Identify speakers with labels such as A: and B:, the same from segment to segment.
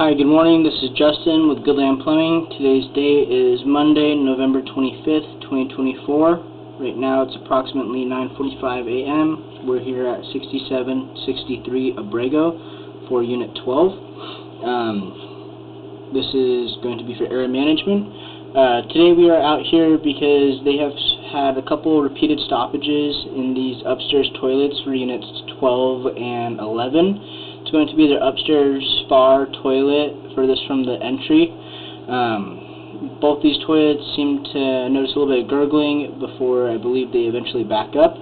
A: Hi, good morning. This is Justin with Goodland Plumbing. Today's date is Monday, November 25th, 2024. Right now it's approximately 9:45 a.m. We're here at 6763 Abrego for Unit 12. This is going to be for area management. Today we are out here because they have had a couple repeated stoppages in these upstairs toilets for Units 12 and 11. It's going to be their upstairs spa toilet furthest from the entry. Both these toilets seem to notice a little bit of gurgling before I believe they eventually back up.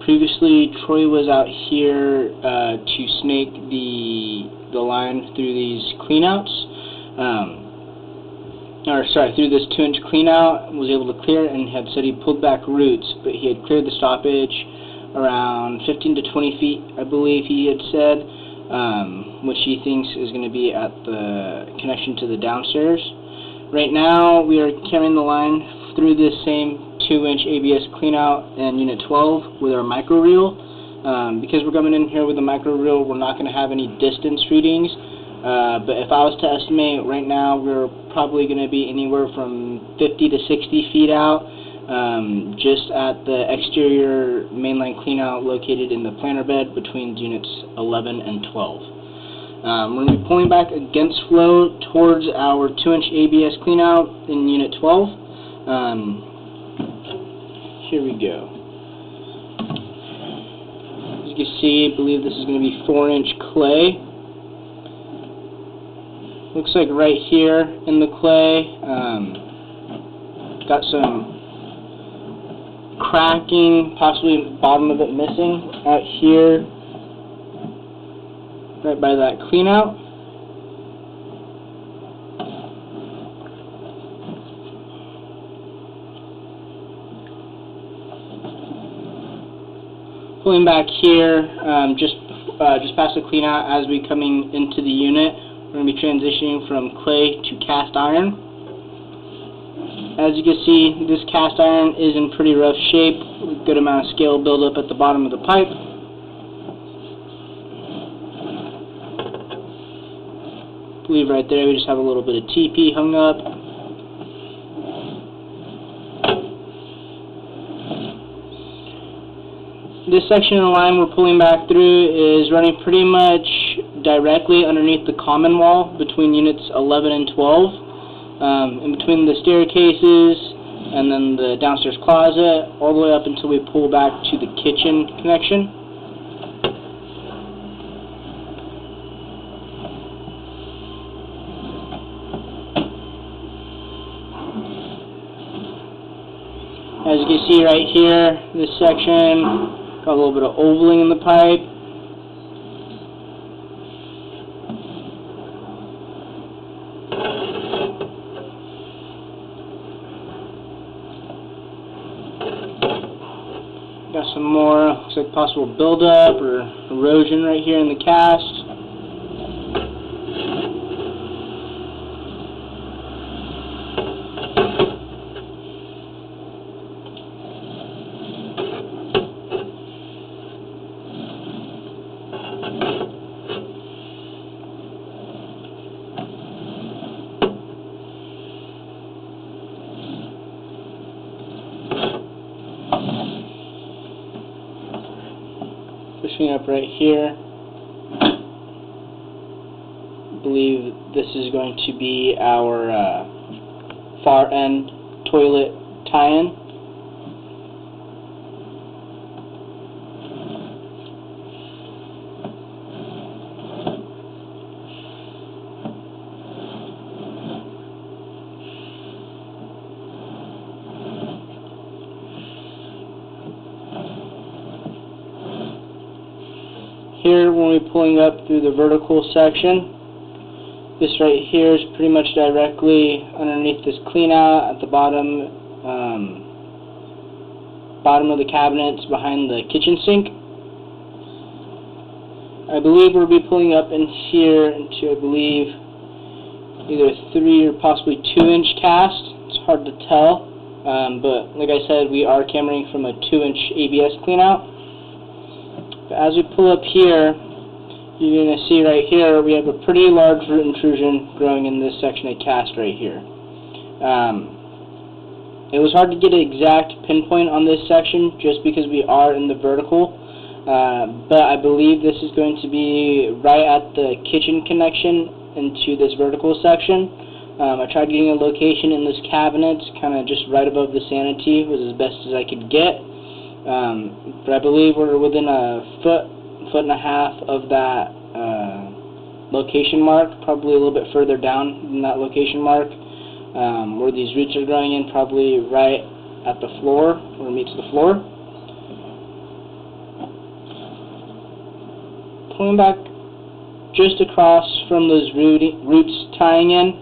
A: Previously, Troy was out here to snake the line through these cleanouts. Through this 2-inch cleanout, was able to clear it and had said he pulled back roots, but he had cleared the stoppage around 15 to 20 feet, I believe he had said. Which he thinks is going to be at the connection to the downstairs. Right now, we are carrying the line through this same 2-inch ABS cleanout in Unit 12 with our micro reel. Because we're coming in here with the micro reel, we're not going to have any distance readings. But if I was to estimate right now, we're probably going to be anywhere from 50 to 60 feet out. Just at the exterior mainline cleanout located in the planter bed between Units 11 and 12. We're going to be pulling back against flow towards our 2-inch ABS cleanout in Unit 12. Here we go. As you can see, I believe this is going to be 4-inch clay. Looks like right here in the clay, got some cracking, possibly the bottom of it missing out here, right by that cleanout. Pulling back here, just past the cleanout as we coming into the unit, we're going to be transitioning from clay to cast iron. As you can see, this cast iron is in pretty rough shape, with a good amount of scale buildup at the bottom of the pipe. I believe right there we just have a little bit of TP hung up. This section of the line we're pulling back through is running pretty much directly underneath the common wall between Units 11 and 12. In between the staircases and then the downstairs closet, all the way up until we pull back to the kitchen connection. As you can see right here, this section got a little bit of ovaling in the pipe. Got some more, looks like possible buildup or erosion right here in the cast. Pushing up right here. I believe this is going to be our far end toilet tie-in. Here, when we're pulling up through the vertical section, this right here is pretty much directly underneath this cleanout at the bottom of the cabinets behind the kitchen sink. I believe we'll be pulling up in here into, I believe, either 3 or possibly 2-inch cast. It's hard to tell, but like I said, we are cameraing from a 2-inch ABS cleanout. But as we pull up here, You're going to see right here we have a pretty large root intrusion growing in this section of cast right here. It was hard to get an exact pinpoint on this section just because we are in the vertical, but I believe this is going to be right at the kitchen connection into this vertical section. I tried getting a location in this cabinet, kind of just right above the sanity, was as best as I could get, but I believe we're within a foot and a half of that location mark, probably a little bit further down than that location mark. Where these roots are growing in, probably right at the floor, where it meets the floor. Pulling back just across from those roots tying in,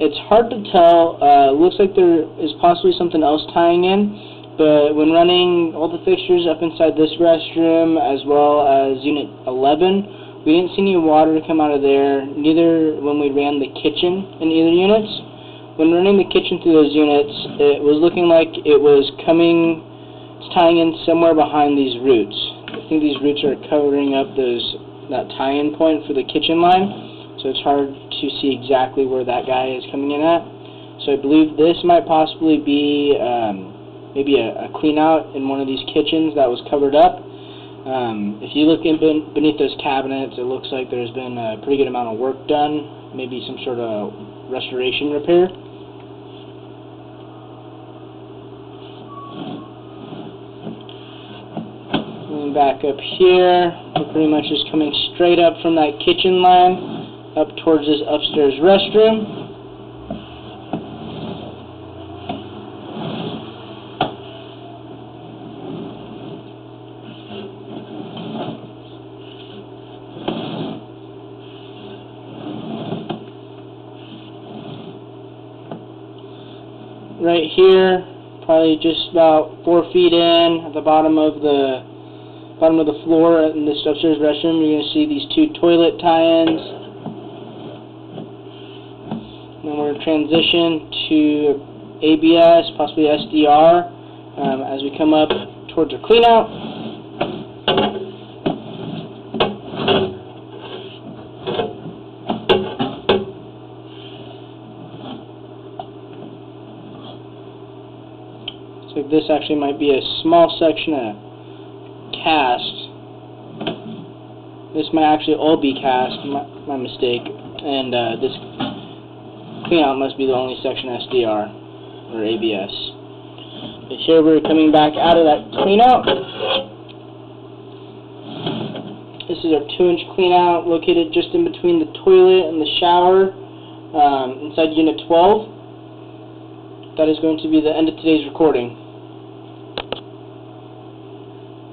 A: it's hard to tell. Looks like there is possibly something else tying in, but when running all the fixtures up inside this restroom as well as Unit 11, we didn't see any water come out of there, neither when we ran the kitchen in either units. When running the kitchen through those units, it was looking like it was tying in somewhere behind these roots. I think these roots are covering up that tie-in point for the kitchen line, so it's hard to see exactly where that guy is coming in at. So I believe this might possibly be maybe a clean out in one of these kitchens that was covered up. If you look beneath those cabinets, it looks like there's been a pretty good amount of work done, maybe some sort of restoration repair. Back up here, we're pretty much just coming straight up from that kitchen line up towards this upstairs restroom. Right here, probably just about 4 feet in, at the bottom of the floor in this upstairs restroom, you're going to see these 2 toilet tie-ins. Then we're going to transition to ABS, possibly SDR, as we come up towards a cleanout. So this actually might be a small section of cast. This might actually all be cast, my mistake, and this cleanout must be the only section SDR or ABS. But here we're coming back out of that cleanout. This is our 2-inch cleanout located just in between the toilet and the shower inside Unit 12. That is going to be the end of today's recording.